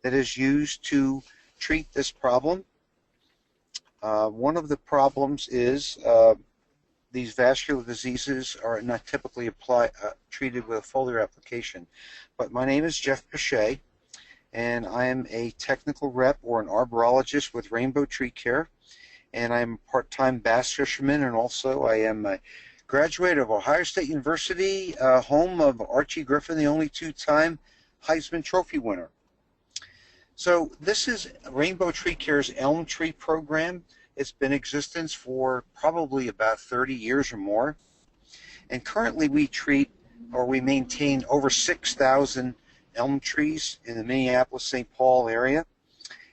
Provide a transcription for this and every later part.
that is used to treat this problem. One of the problems is these vascular diseases are not typically treated with a foliar application. But my name is Jeff Picher, and I am a technical rep or an arborologist with Rainbow Tree Care, and I'm a part-time bass fisherman, and also I am a graduate of Ohio State University, home of Archie Griffin, the only two-time Heisman Trophy winner. So this is Rainbow Tree Care's elm tree program. It's been in existence for probably about 30 years or more. And currently we treat or we maintain over 6,000 elm trees in the Minneapolis-St. Paul area.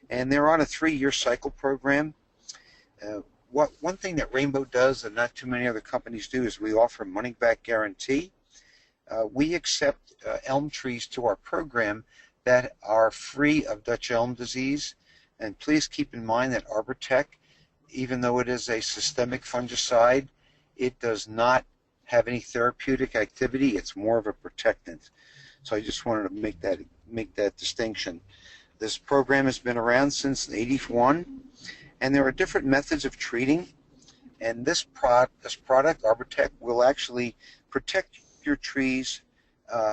And they're on a 3-year cycle program. One thing that Rainbow does that not too many other companies do is we offer a money-back guarantee. We accept elm trees to our program that are free of Dutch elm disease. And please keep in mind that Arbotect, even though it is a systemic fungicide, it does not have any therapeutic activity. It's more of a protectant. So I just wanted to make that distinction. This program has been around since '81, and there are different methods of treating. And this product, Arbotect, will actually protect your trees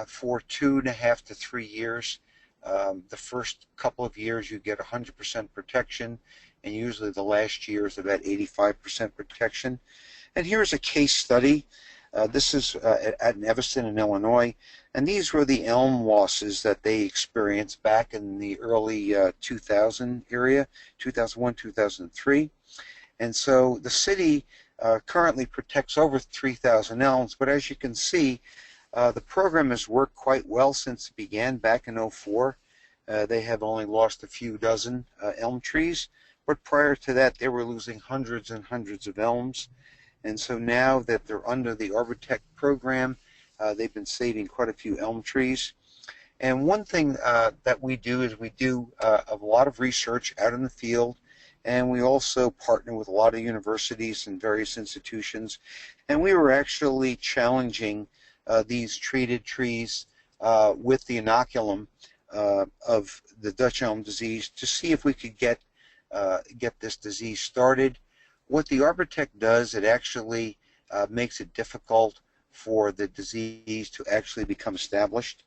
for 2.5 to 3 years. The first couple of years you get 100% protection, and usually the last year is about 85% protection. And here's a case study. This is at Evanston in Illinois, and these were the elm losses that they experienced back in the early 2000 area, 2001, 2003. And so the city currently protects over 3,000 elms, but as you can see, the program has worked quite well since it began back in '04. They have only lost a few dozen elm trees, but prior to that they were losing hundreds and hundreds of elms. And so now that they're under the Arbotect program, they've been saving quite a few elm trees. And one thing that we do is we do a lot of research out in the field, and we also partner with a lot of universities and various institutions. And we were actually challenging these treated trees with the inoculum of the Dutch elm disease to see if we could get this disease started. What the Arbotect does, it actually makes it difficult for the disease to actually become established.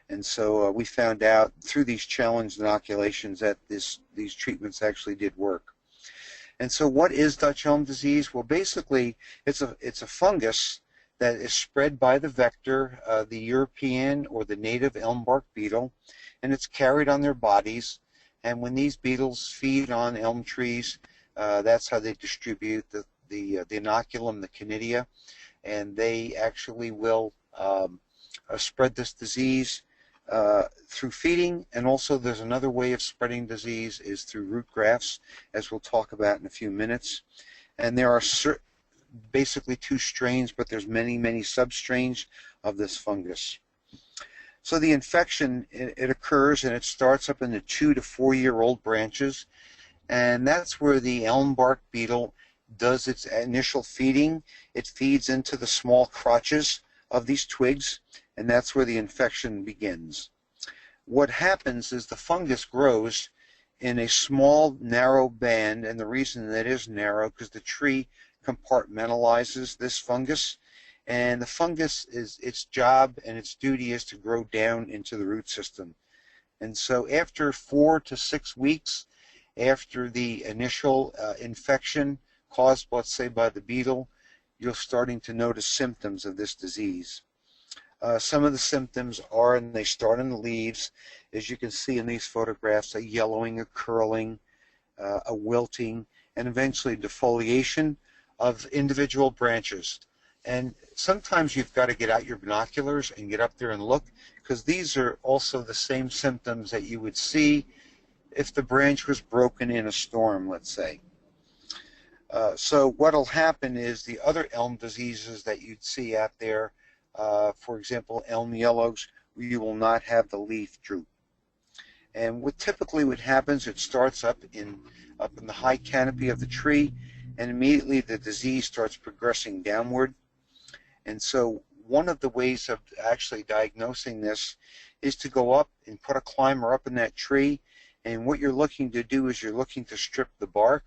And so we found out through these challenge inoculations that these treatments actually did work. And so what is Dutch elm disease? Well, basically it's a fungus that is spread by the vector, the European or the native elm bark beetle, and it's carried on their bodies. And when these beetles feed on elm trees, that's how they distribute the inoculum, the conidia, and they actually will spread this disease through feeding. And also there's another way of spreading disease is through root grafts, as we'll talk about in a few minutes. And there are basically 2 strains, but there's many, many substrains of this fungus. So the infection, it occurs and it starts up in the 2 to 4 year old branches, and that's where the elm bark beetle does its initial feeding. It feeds into the small crotches of these twigs, and that's where the infection begins. What happens is the fungus grows in a small, narrow band, and the reason that is narrow because the tree compartmentalizes this fungus, and the fungus is its job and its duty is to grow down into the root system. And so after 4 to 6 weeks after the initial infection caused, let's say, by the beetle, you're starting to notice symptoms of this disease. Some of the symptoms are, and they start in the leaves, as you can see in these photographs, a yellowing, a curling, a wilting, and eventually defoliation of individual branches. And sometimes you've got to get out your binoculars and get up there and look, because these are also the same symptoms that you would see if the branch was broken in a storm, let's say. So what will happen is the other elm diseases that you'd see out there, for example, elm yellows, you will not have the leaf droop. And what typically happens, it starts up in the high canopy of the tree, and immediately the disease starts progressing downward. And so one of the ways of actually diagnosing this is to go up and put a climber up in that tree And what you're looking to do is you're looking to strip the bark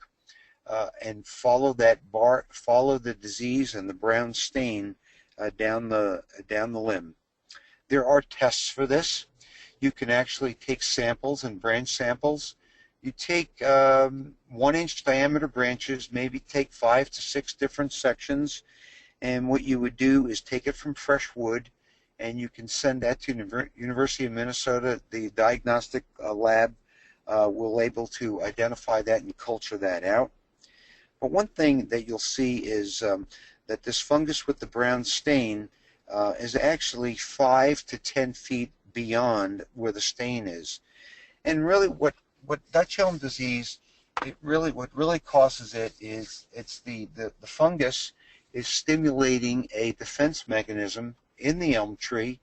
and follow the disease and the brown stain down the limb. There are tests for this. You can actually take samples and branch samples. You take 1-inch diameter branches, maybe take 5 to 6 different sections, and what you would do is take it from fresh wood, and you can send that to University of Minnesota. The diagnostic lab will able to identify that and culture that out. But one thing that you'll see is that this fungus with the brown stain is actually 5 to 10 feet beyond where the stain is. And really what Dutch elm disease, what really causes it is the fungus is stimulating a defense mechanism in the elm tree,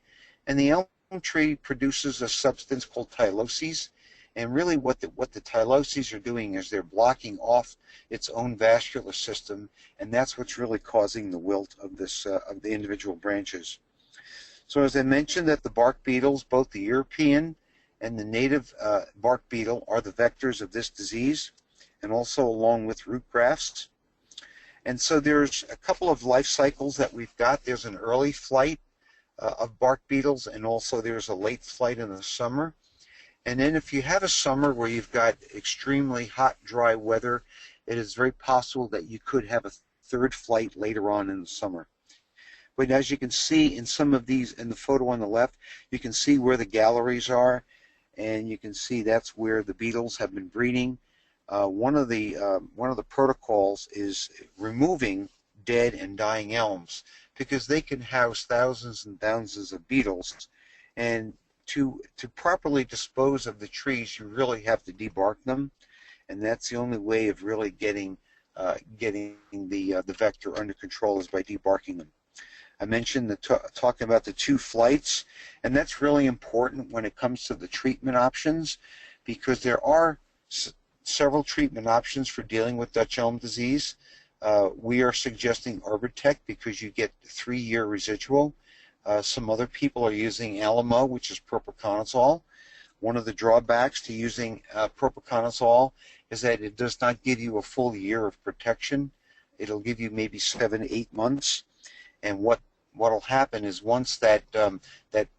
and the elm tree produces a substance called tyloses. And really what the tyloses are doing is they're blocking off its own vascular system, and that's what's really causing the wilt of of the individual branches. So as I mentioned, that the bark beetles, both the European and the native bark beetle, are the vectors of this disease, and also along with root grafts. And so there's a couple of life cycles that we've got. There's an early flight of bark beetles, and also there's a late flight in the summer. And then if you have a summer where you've got extremely hot, dry weather, it is very possible that you could have a third flight later on in the summer. But as you can see in some of these, in the photo on the left, you can see where the galleries are, and you can see that's where the beetles have been breeding. One of the protocols is removing dead and dying elms, because they can house thousands and thousands of beetles, and to properly dispose of the trees, you really have to debark them, and that's the only way of really getting the vector under control is by debarking them. I mentioned talking about the 2 flights, and that's really important when it comes to the treatment options, because there are several treatment options for dealing with Dutch elm disease. We are suggesting Arbotect because you get 3-year residual. Some other people are using Alamo, which is propiconazole. One of the drawbacks to using propiconazole is that it does not give you a full year of protection. It'll give you maybe 7 to 8 months. And what'll happen is once that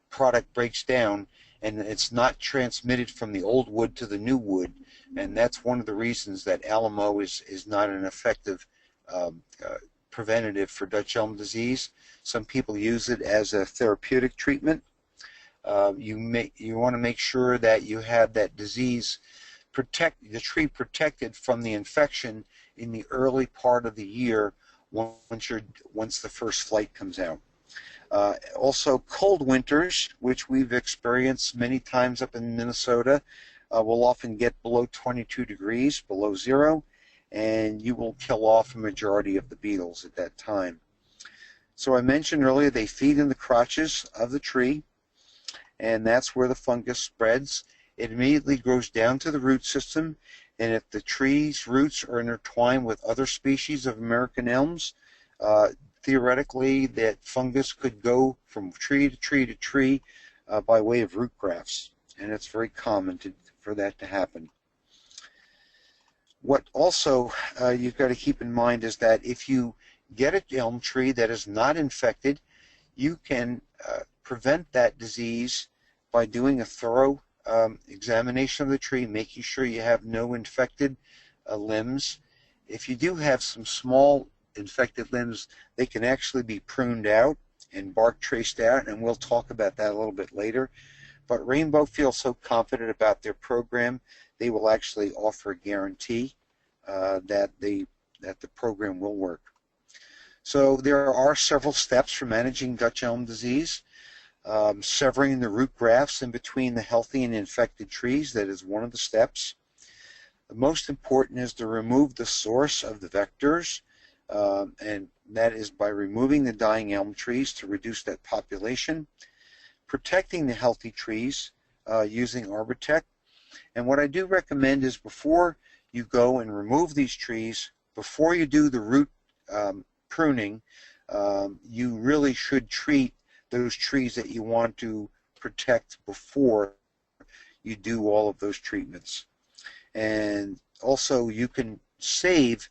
product breaks down, and it's not transmitted from the old wood to the new wood, and that's one of the reasons that Alamo is not an effective preventative for Dutch elm disease. Some people use it as a therapeutic treatment. You want to make sure that you have that disease the tree protected from the infection in the early part of the year once the first flight comes out. Also, cold winters, which we've experienced many times up in Minnesota, will often get below 22 degrees, below zero, and you will kill off a majority of the beetles at that time. So I mentioned earlier they feed in the crotches of the tree, and that's where the fungus spreads. It immediately grows down to the root system, and if the tree's roots are intertwined with other species of American elms, theoretically that fungus could go from tree to tree to tree by way of root grafts, and it's very common for that to happen. What also you've got to keep in mind is that if you get an elm tree that is not infected, you can prevent that disease by doing a thorough examination of the tree, making sure you have no infected limbs. If you do have some small infected limbs, they can actually be pruned out and bark traced out, and we'll talk about that a little bit later. But Rainbow feels so confident about their program, they will actually offer a guarantee that the program will work. So there are several steps for managing Dutch elm disease. Severing the root grafts in between the healthy and infected trees, that is one of the steps. The most important is to remove the source of the vectors, and that is by removing the dying elm trees to reduce that population. Protecting the healthy trees using Arbotect. And what I do recommend is before you go and remove these trees, before you do the root pruning, you really should treat those trees that you want to protect before you do all of those treatments. And also you can save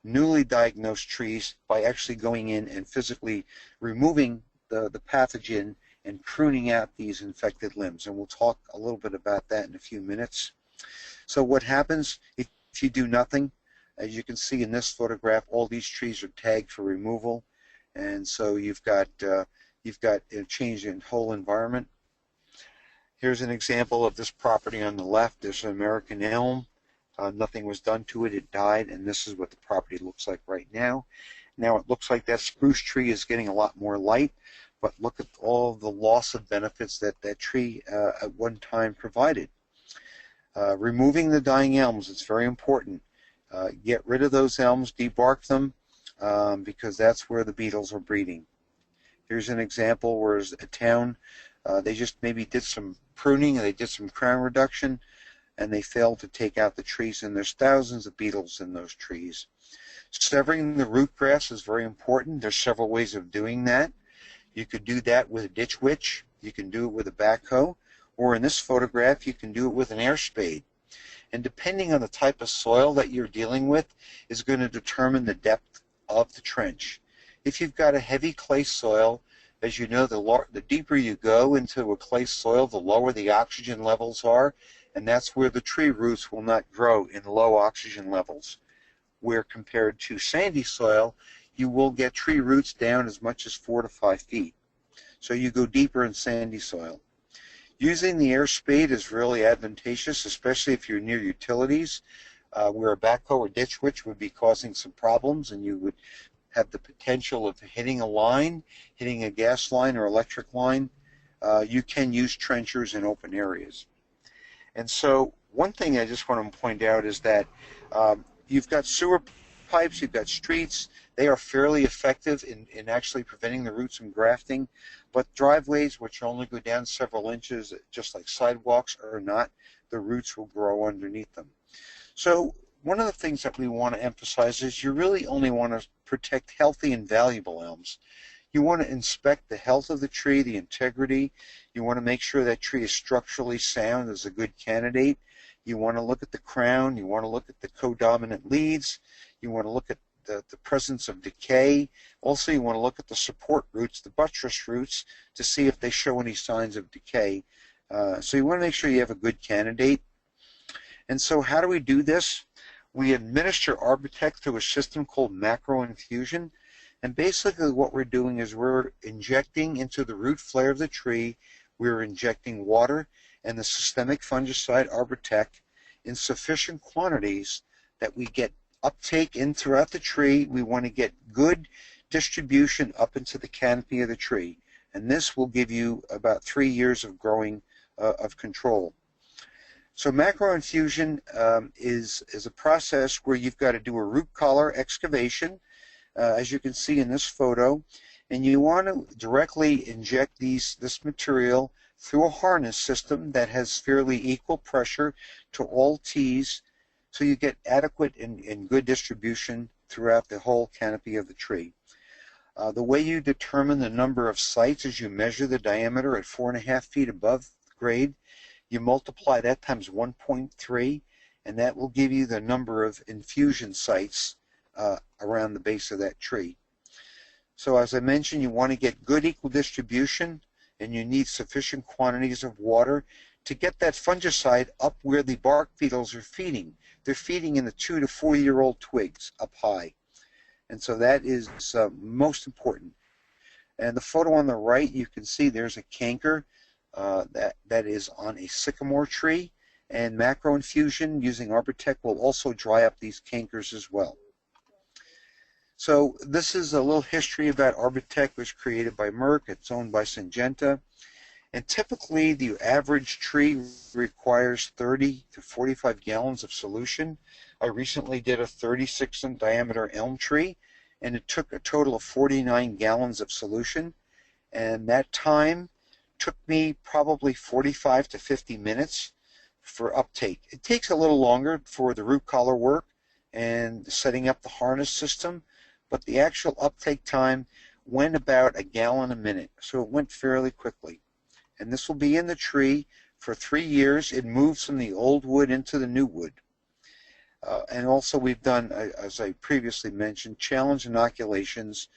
newly diagnosed trees by actually going in and physically removing the pathogen and pruning out these infected limbs. And we'll talk a little bit about that in a few minutes. So what happens if you do nothing? As you can see in this photograph, all these trees are tagged for removal, and so you've got a change in whole environment. Here's an example of this property on the left. There's an American elm. Nothing was done to it. It died, and this is what the property looks like right now. Now it looks like that spruce tree is getting a lot more light, but look at all the loss of benefits that that tree at one time provided. Removing the dying elms, it's very important. Get rid of those elms, debark them, because that's where the beetles are breeding. Here's an example where a town, they just maybe did some pruning, and they did some crown reduction, and they failed to take out the trees, and there's thousands of beetles in those trees. Severing the root grass is very important. There's several ways of doing that. You could do that with a ditch witch. You can do it with a backhoe, or in this photograph, you can do it with an air spade. And depending on the type of soil that you're dealing with is going to determine the depth of the trench. If you've got a heavy clay soil, as you know, the deeper you go into a clay soil, the lower the oxygen levels are, and that's where the tree roots will not grow in low oxygen levels. Where compared to sandy soil, you will get tree roots down as much as 4 to 5 feet. So you go deeper in sandy soil. Using the air spade is really advantageous, especially if you're near utilities, where a backhoe or ditch witch would be causing some problems, and you would have the potential of hitting a line, hitting a gas line or electric line. You can use trenchers in open areas. And so one thing I just want to point out is that you've got sewer pipes, you've got streets. They are fairly effective in actually preventing the roots from grafting, but driveways, which only go down several inches, just like sidewalks, are not. The roots will grow underneath them. So one of the things that we want to emphasize is you really only want to protect healthy and valuable elms. You want to inspect the health of the tree, the integrity. You want to make sure that tree is structurally sound as a good candidate. You want to look at the crown. You want to look at the codominant leads. You want to look at the presence of decay. Also, you want to look at the support roots, the buttress roots, to see if they show any signs of decay. So you want to make sure you have a good candidate. And so how do we do this? We administer Arbotect through a system called macro infusion. And basically what we're doing is we're injecting into the root flare of the tree, we're injecting water and the systemic fungicide Arbotect in sufficient quantities that we get uptake in throughout the tree. We want to get good distribution up into the canopy of the tree. And this will give you about 3 years of growing of control. So macro infusion is a process where you've got to do a root collar excavation, as you can see in this photo, and you want to directly inject this material through a harness system that has fairly equal pressure to all T's, so you get adequate and good distribution throughout the whole canopy of the tree. The way you determine the number of sites is you measure the diameter at 4.5 feet above grade. You multiply that times 1.3, and that will give you the number of infusion sites around the base of that tree. So as I mentioned, you want to get good equal distribution, and you need sufficient quantities of water to get that fungicide up where the bark beetles are feeding. They're feeding in the 2 to 4 year old twigs up high. And so that is most important. And the photo on the right, you can see there's a canker that is on a sycamore tree. And macro infusion using Arbotect will also dry up these cankers as well. So this is a little history about Arbotect. It was created by Merck. It's owned by Syngenta. And typically the average tree requires 30 to 45 gallons of solution. I recently did a 36 in diameter elm tree, and it took a total of 49 gallons of solution. And that time took me probably 45 to 50 minutes for uptake. It takes a little longer for the root collar work and setting up the harness system, but the actual uptake time went about a gallon a minute, so it went fairly quickly. And this will be in the tree for 3 years, it moves from the old wood into the new wood. And also we've done, as I previously mentioned, challenge inoculations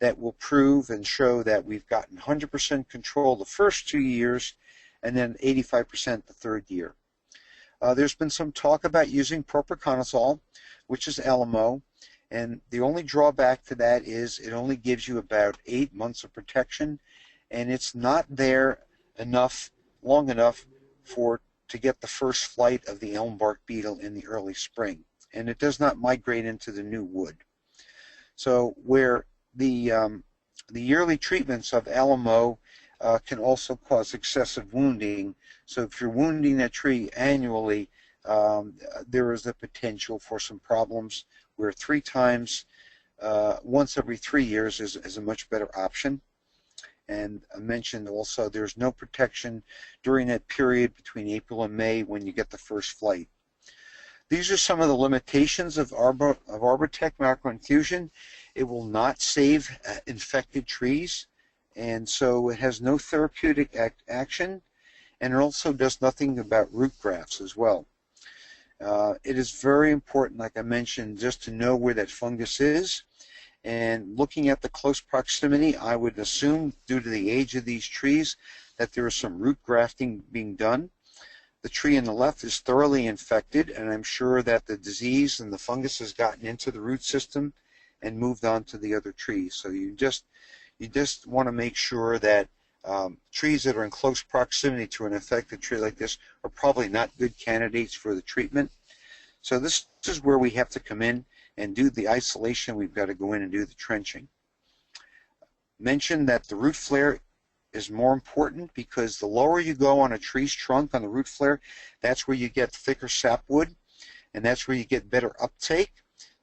that will prove and show that we've gotten 100% control the first 2 years and then 85% the third year. There's been some talk about using propiconazole, which is LMO, and the only drawback to that is it only gives you about 8 months of protection, and it's not there long enough to get the first flight of the elm bark beetle in the early spring, and it does not migrate into the new wood. So where the yearly treatments of LMO can also cause excessive wounding. So if you're wounding a tree annually, there is a potential for some problems where 3 times, once every 3 years is a much better option. And I mentioned also there's no protection during that period between April and May when you get the first flight. These are some of the limitations of Arbotect macroinfusion. It will not save infected trees, and so it has no therapeutic action, and it also does nothing about root grafts as well. It is very important, like I mentioned, just to know where that fungus is. And looking at the close proximity, I would assume, due to the age of these trees, that there is some root grafting being done. The tree on the left is thoroughly infected, and I'm sure that the disease and the fungus has gotten into the root system and moved on to the other trees. So you just want to make sure that trees that are in close proximity to an infected tree like this are probably not good candidates for the treatment. So this is where we have to come in and do the isolation. We've got to go in and do the trenching. Mention that the root flare is more important because the lower you go on a tree's trunk on the root flare, that's where you get thicker sapwood, and that's where you get better uptake,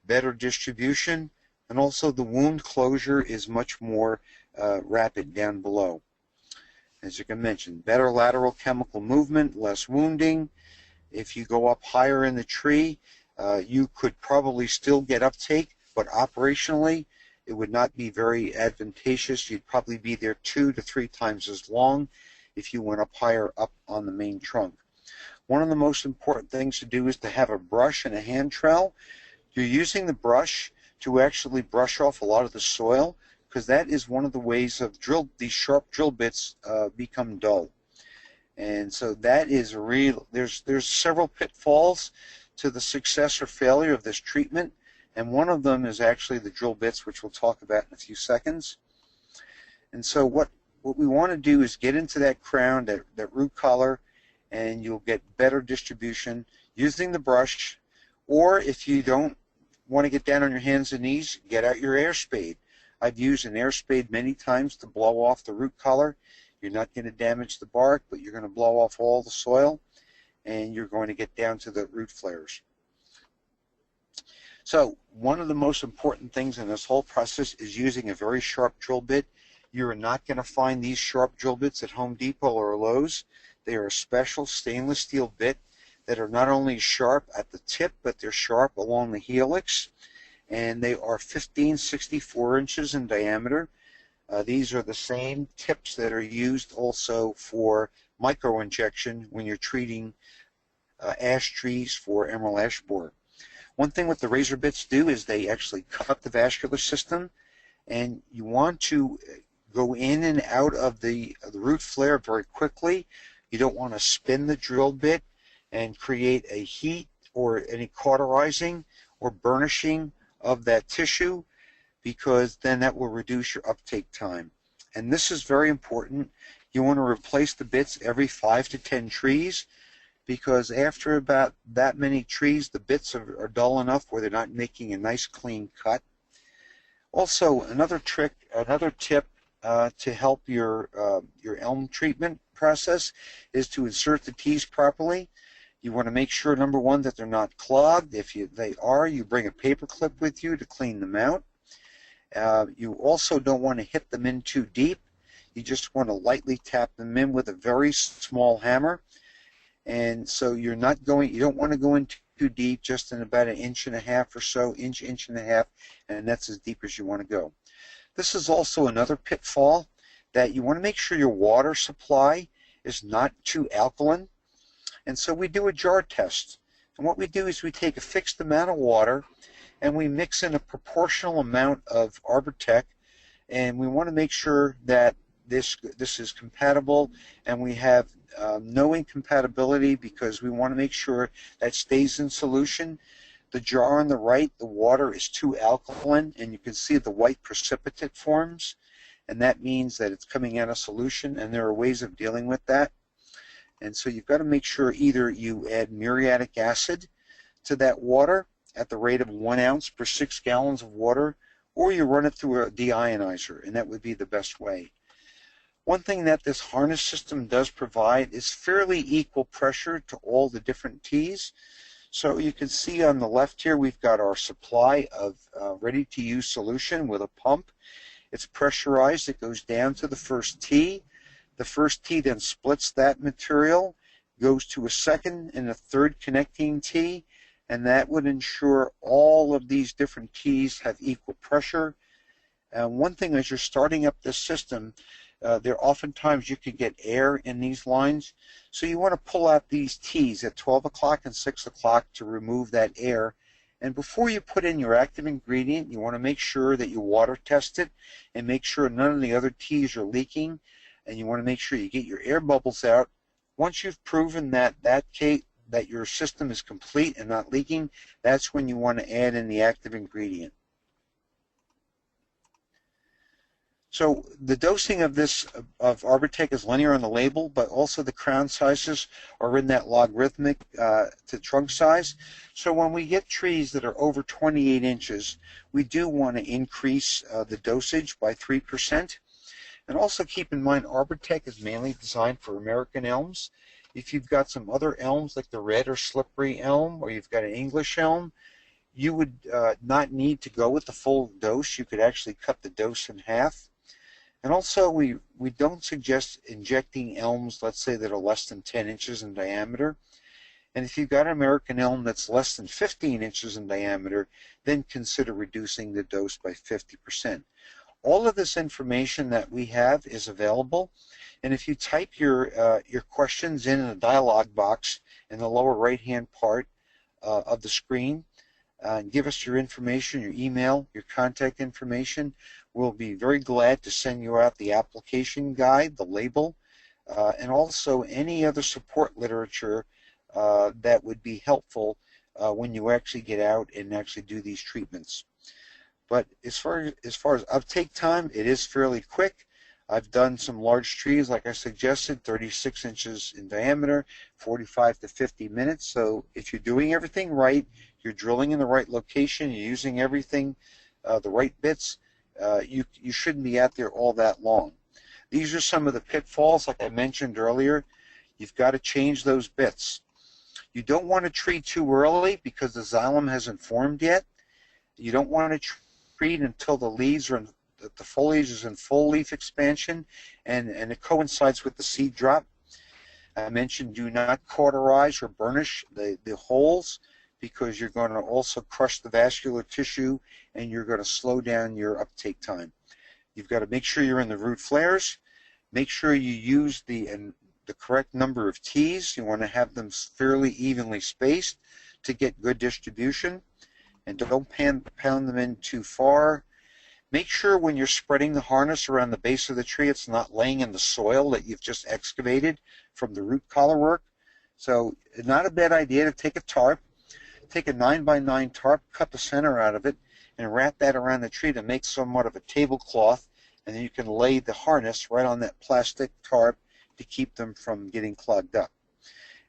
better distribution, and also the wound closure is much more rapid down below. As you can mention, better lateral chemical movement, less wounding. If you go up higher in the tree, you could probably still get uptake, but operationally it would not be very advantageous. You'd probably be there 2 to 3 times as long if you went up higher up on the main trunk. One of the most important things to do is to have a brush and a hand trowel. You're using the brush to actually brush off a lot of the soil, because that is one of the ways of these sharp drill bits become dull. And so that is there's several pitfalls to the success or failure of this treatment, and one of them is actually the drill bits, which we'll talk about in a few seconds. And so what we want to do is get into that crown, that root collar, and you'll get better distribution using the brush, or if you don't want to get down on your hands and knees, get out your air spade. I've used an air spade many times to blow off the root collar. You're not going to damage the bark, but you're going to blow off all the soil, and you're going to get down to the root flares. So one of the most important things in this whole process is using a very sharp drill bit. You're not going to find these sharp drill bits at Home Depot or Lowe's. They are a special stainless steel bit that are not only sharp at the tip, but they're sharp along the helix, and they are 1564 inches in diameter. These are the same tips that are used also for micro-injection when you're treating ash trees for emerald ash borer. One thing what the razor bits do is they actually cut the vascular system, and you want to go in and out of the root flare very quickly. You don't want to spin the drill bit and create a heat or any cauterizing or burnishing of that tissue, because then that will reduce your uptake time. And this is very important. You want to replace the bits every 5 to 10 trees, because after about that many trees, the bits are dull enough where they're not making a nice clean cut. Also, another tip to help your elm treatment process is to insert the tees properly. You want to make sure, number one, that they're not clogged. If they are, you bring a paper clip with you to clean them out. You also don't want to hit them in too deep. You just want to lightly tap them in with a very small hammer. And so you don't want to go in too deep, just in about 1.5 inches or so, inch and a half, and that's as deep as you want to go. This is also another pitfall, that you want to make sure your water supply is not too alkaline. And so we do a jar test. And what we do is we take a fixed amount of water and we mix in a proportional amount of Arbotect, and we want to make sure that this is compatible, and we have no incompatibility, because we want to make sure that stays in solution. The jar on the right, the water is too alkaline, and you can see the white precipitate forms, and that means that it's coming out of solution, and there are ways of dealing with that. And so you've got to make sure either you add muriatic acid to that water at the rate of 1 ounce per 6 gallons of water, or you run it through a deionizer, and that would be the best way. One thing that this harness system does provide is fairly equal pressure to all the different tees. So you can see on the left here we've got our supply of ready-to-use solution with a pump. It's pressurized. It goes down to the first tee. The first tee then splits that material, goes to a second and a third connecting tee, and that would ensure all of these different tees have equal pressure. One thing, as you're starting up this system, there oftentimes you could get air in these lines, so you want to pull out these tees at 12 o'clock and 6 o'clock to remove that air. And before you put in your active ingredient, you want to make sure that you water test it and make sure none of the other tees are leaking, and you want to make sure you get your air bubbles out. Once you've proven that that your system is complete and not leaking, that's when you want to add in the active ingredient. So the dosing of Arbotect is linear on the label, but also the crown sizes are in that logarithmic to trunk size. So when we get trees that are over 28 inches, we do want to increase the dosage by 3%. And also keep in mind, Arbotect is mainly designed for American elms. If you've got some other elms like the red or slippery elm, or you've got an English elm, you would not need to go with the full dose. You could actually cut the dose in half. And also, we don't suggest injecting elms, let's say, that are less than 10 inches in diameter. And if you've got an American elm that's less than 15 inches in diameter, then consider reducing the dose by 50%. All of this information that we have is available, and if you type your questions in the dialog box in the lower right-hand part of the screen, and give us your information, your email, your contact information, we'll be very glad to send you out the application guide, the label, and also any other support literature that would be helpful when you actually get out and actually do these treatments. But as far as uptake time, it is fairly quick. I've done some large trees, like I suggested, 36 inches in diameter, 45 to 50 minutes. So if you're doing everything right, you're drilling in the right location, you're using everything, the right bits, you shouldn't be out there all that long. These are some of the pitfalls, like I mentioned earlier. You've got to change those bits. You don't want to treat too early because the xylem hasn't formed yet. You don't want to treat until the leaves are the foliage is in full leaf expansion, and it coincides with the seed drop. I mentioned do not cauterize or burnish the holes, because you're going to also crush the vascular tissue and you're going to slow down your uptake time. You've got to make sure you're in the root flares. Make sure you use the correct number of tees. You want to have them fairly evenly spaced to get good distribution. And don't pound them in too far. Make sure when you're spreading the harness around the base of the tree, it's not laying in the soil that you've just excavated from the root collar work. So not a bad idea to take a tarp, take a 9x9 tarp, cut the center out of it, and wrap that around the tree to make somewhat of a tablecloth, and then you can lay the harness right on that plastic tarp to keep them from getting clogged up.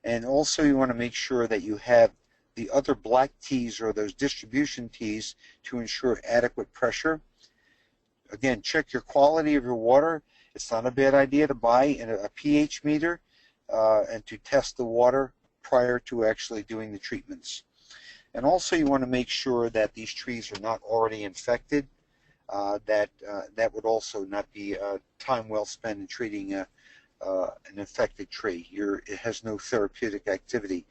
And also you want to make sure that you have the other black tees or those distribution tees to ensure adequate pressure. Again, check your quality of your water. It's not a bad idea to buy a pH meter and to test the water prior to actually doing the treatments. And also you want to make sure that these trees are not already infected. That would also not be time well spent in treating an infected tree. It has no therapeutic activity.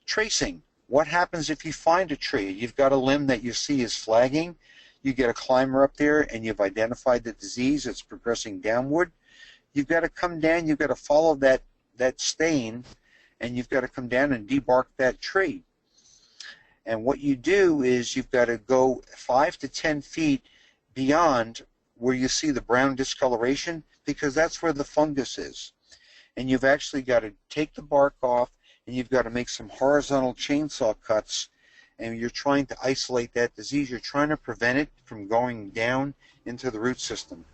Tracing. What happens if you find a tree? You've got a limb that you see is flagging. You get a climber up there and you've identified the disease. It's progressing downward. You've got to come down. You've got to follow that that stain, and you've got to come down and debark that tree. And what you do is you've got to go 5 to 10 feet beyond where you see the brown discoloration, because that's where the fungus is. And you've actually got to take the bark off, and you've got to make some horizontal chainsaw cuts, and you're trying to isolate that disease. You're trying to prevent it from going down into the root system.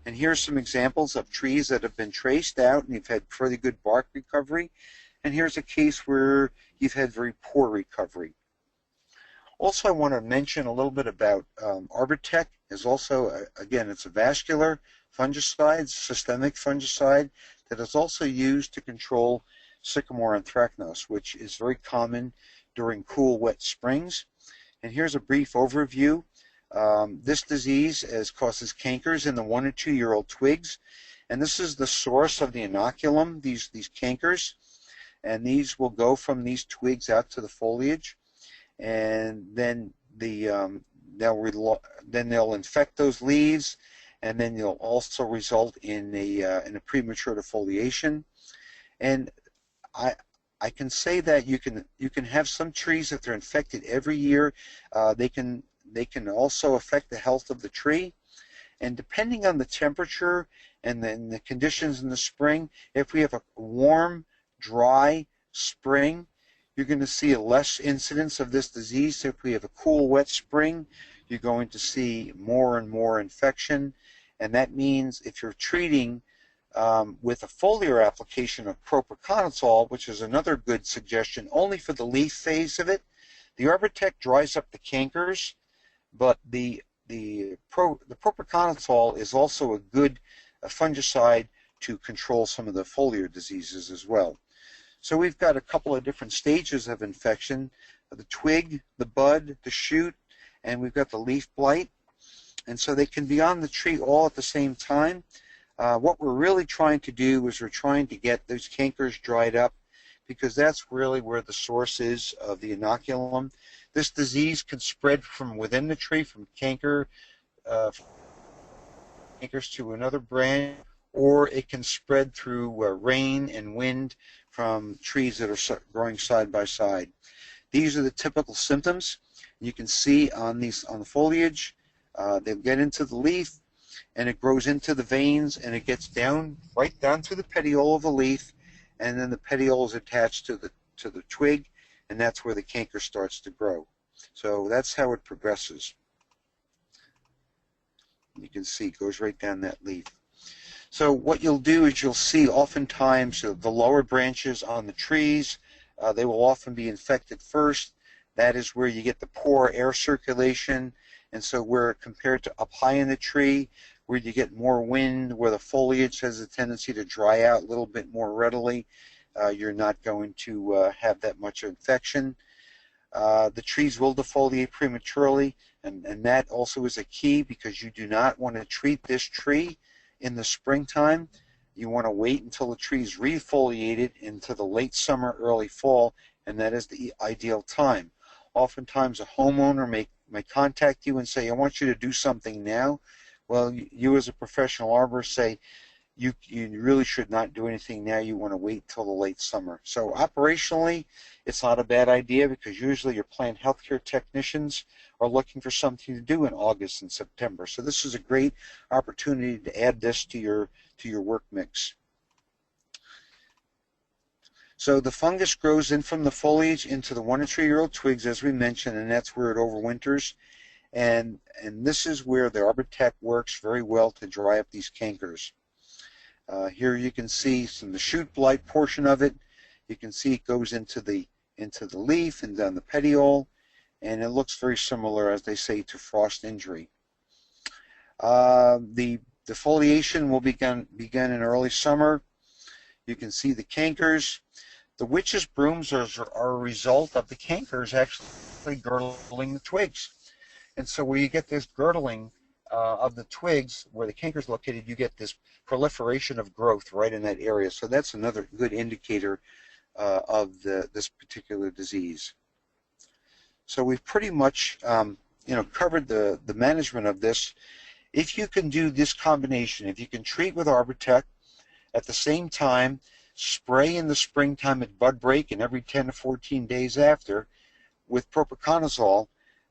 And here's some examples of trees that have been traced out and you've had pretty good bark recovery. And here's a case where you've had very poor recovery. Also, I want to mention a little bit about Arbotect. Is also, again, it's a vascular fungicide, systemic fungicide that is also used to control Sycamore anthracnose, which is very common during cool, wet springs. And here's a brief overview. This disease causes cankers in the 1 and 2 year old twigs, and this is the source of the inoculum, these cankers, and these will go from these twigs out to the foliage, and then they'll infect those leaves, and then they'll also result in a premature defoliation. And I can say that you can have some trees that they're infected every year. They can also affect the health of the tree, and depending on the temperature and then the conditions in the spring, if we have a warm, dry spring, you're going to see a less incidence of this disease. If we have a cool, wet spring, you're going to see more and more infection, and that means if you're treating with a foliar application of propiconazole, which is another good suggestion, only for the leaf phase of it. The Arbotect dries up the cankers, but the propiconazole is also a good fungicide to control some of the foliar diseases as well. So we've got a couple of different stages of infection: the twig, the bud, the shoot, and we've got the leaf blight. And so they can be on the tree all at the same time. What we're really trying to do is we're trying to get those cankers dried up, because that's really where the source is of the inoculum. This disease can spread from within the tree, from cankers to another branch, or it can spread through rain and wind from trees that are growing side by side. These are the typical symptoms. You can see on the foliage. They'll get into the leaf, and it grows into the veins, and it gets right down through the petiole of the leaf, and then the petiole is attached to the twig, and that's where the canker starts to grow. So that's how it progresses. You can see it goes right down that leaf. So what you'll do is you'll see oftentimes the lower branches on the trees, they will often be infected first. That is where you get the poor air circulation, and so where compared to up high in the tree, where you get more wind, where the foliage has a tendency to dry out a little bit more readily, you're not going to have that much infection. The trees will defoliate prematurely, and that also is a key, because you do not want to treat this tree in the springtime. You want to wait until the tree is refoliated into the late summer, early fall, and that is the ideal time. Oftentimes a homeowner may contact you and say, I want you to do something now. Well, you as a professional arborist say, you really should not do anything now. You want to wait till the late summer. So operationally, it's not a bad idea, because usually your plant healthcare technicians are looking for something to do in August and September. So this is a great opportunity to add this to your work mix. So the fungus grows in from the foliage into the 1 and 2 year old twigs, as we mentioned, and that's where it overwinters. And this is where the Arbotect works very well to dry up these cankers. Here you can see the shoot blight portion of it. You can see it goes into the leaf and down the petiole, and it looks very similar, as they say, to frost injury. The defoliation will begin in early summer. You can see the cankers. The witch's brooms are a result of the cankers actually girdling the twigs. And so where you get this girdling of the twigs, where the canker is located, you get this proliferation of growth right in that area. So that's another good indicator of this particular disease. So we've pretty much covered the management of this. If you can do this combination, if you can treat with Arbotect at the same time, spray in the springtime at bud break and every 10 to 14 days after with propiconazole.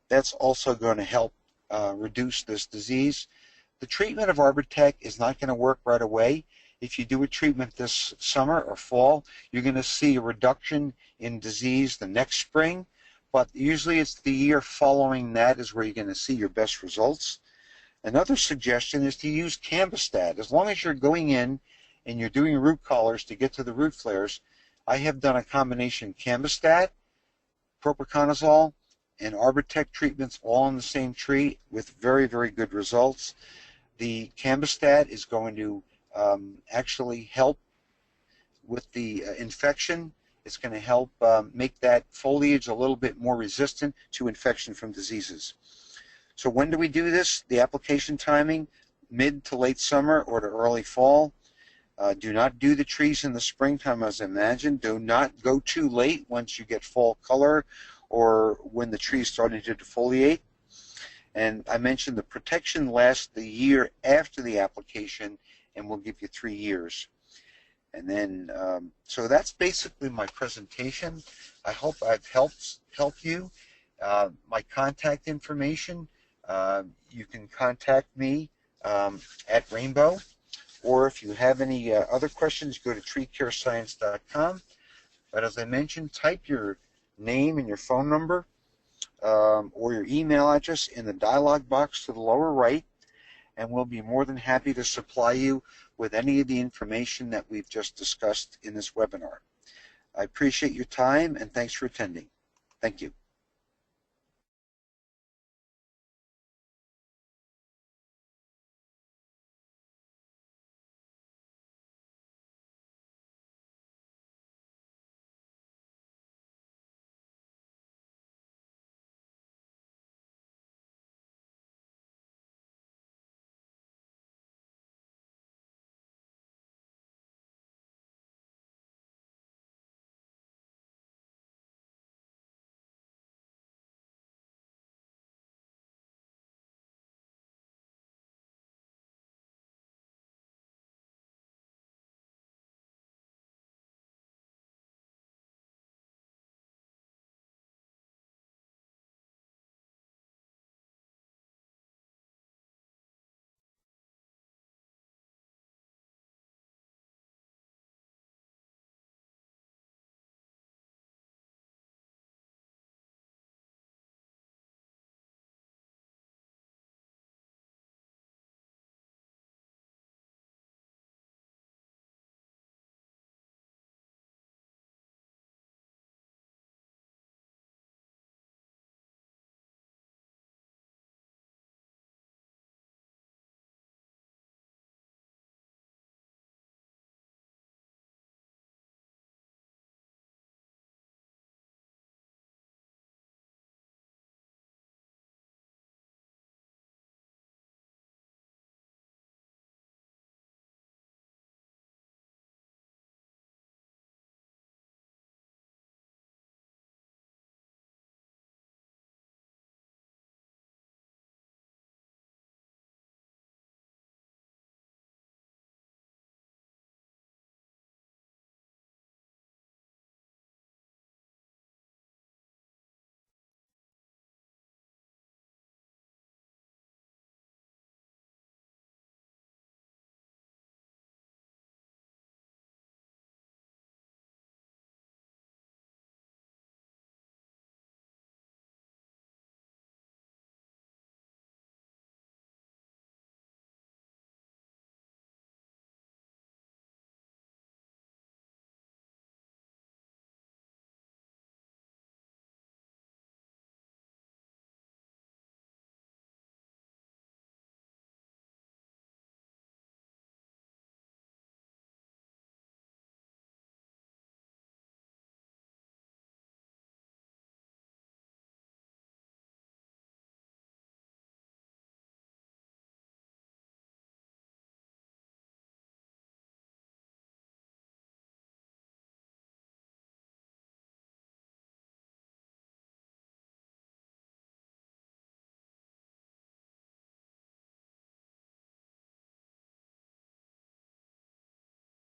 That's also going to help reduce this disease. The treatment of Arbotect is not going to work right away. If you do a treatment this summer or fall, you're going to see a reduction in disease the next spring, but usually it's the year following that is where you're going to see your best results. Another suggestion is to use Cambistat. As long as you're going in and you're doing root collars to get to the root flares, I have done a combination Cambistat, propiconazole, and Arbotect treatments all on the same tree with very, very good results. The Cambistat is going to actually help with the infection. It's going to help make that foliage a little bit more resistant to infection from diseases. So when do we do this? The application timing, mid to late summer or to early fall. Do not do the trees in the springtime as imagined. Do not go too late once you get fall color or when the tree is starting to defoliate. And I mentioned the protection lasts the year after the application and will give you 3 years. And then, so that's basically my presentation. I hope I've helped you. My contact information, you can contact me at Rainbow, or if you have any other questions, go to treecarescience.com. But as I mentioned, type your name and your phone number or your email address in the dialog box to the lower right, and we'll be more than happy to supply you with any of the information that we've just discussed in this webinar. I appreciate your time and thanks for attending. Thank you.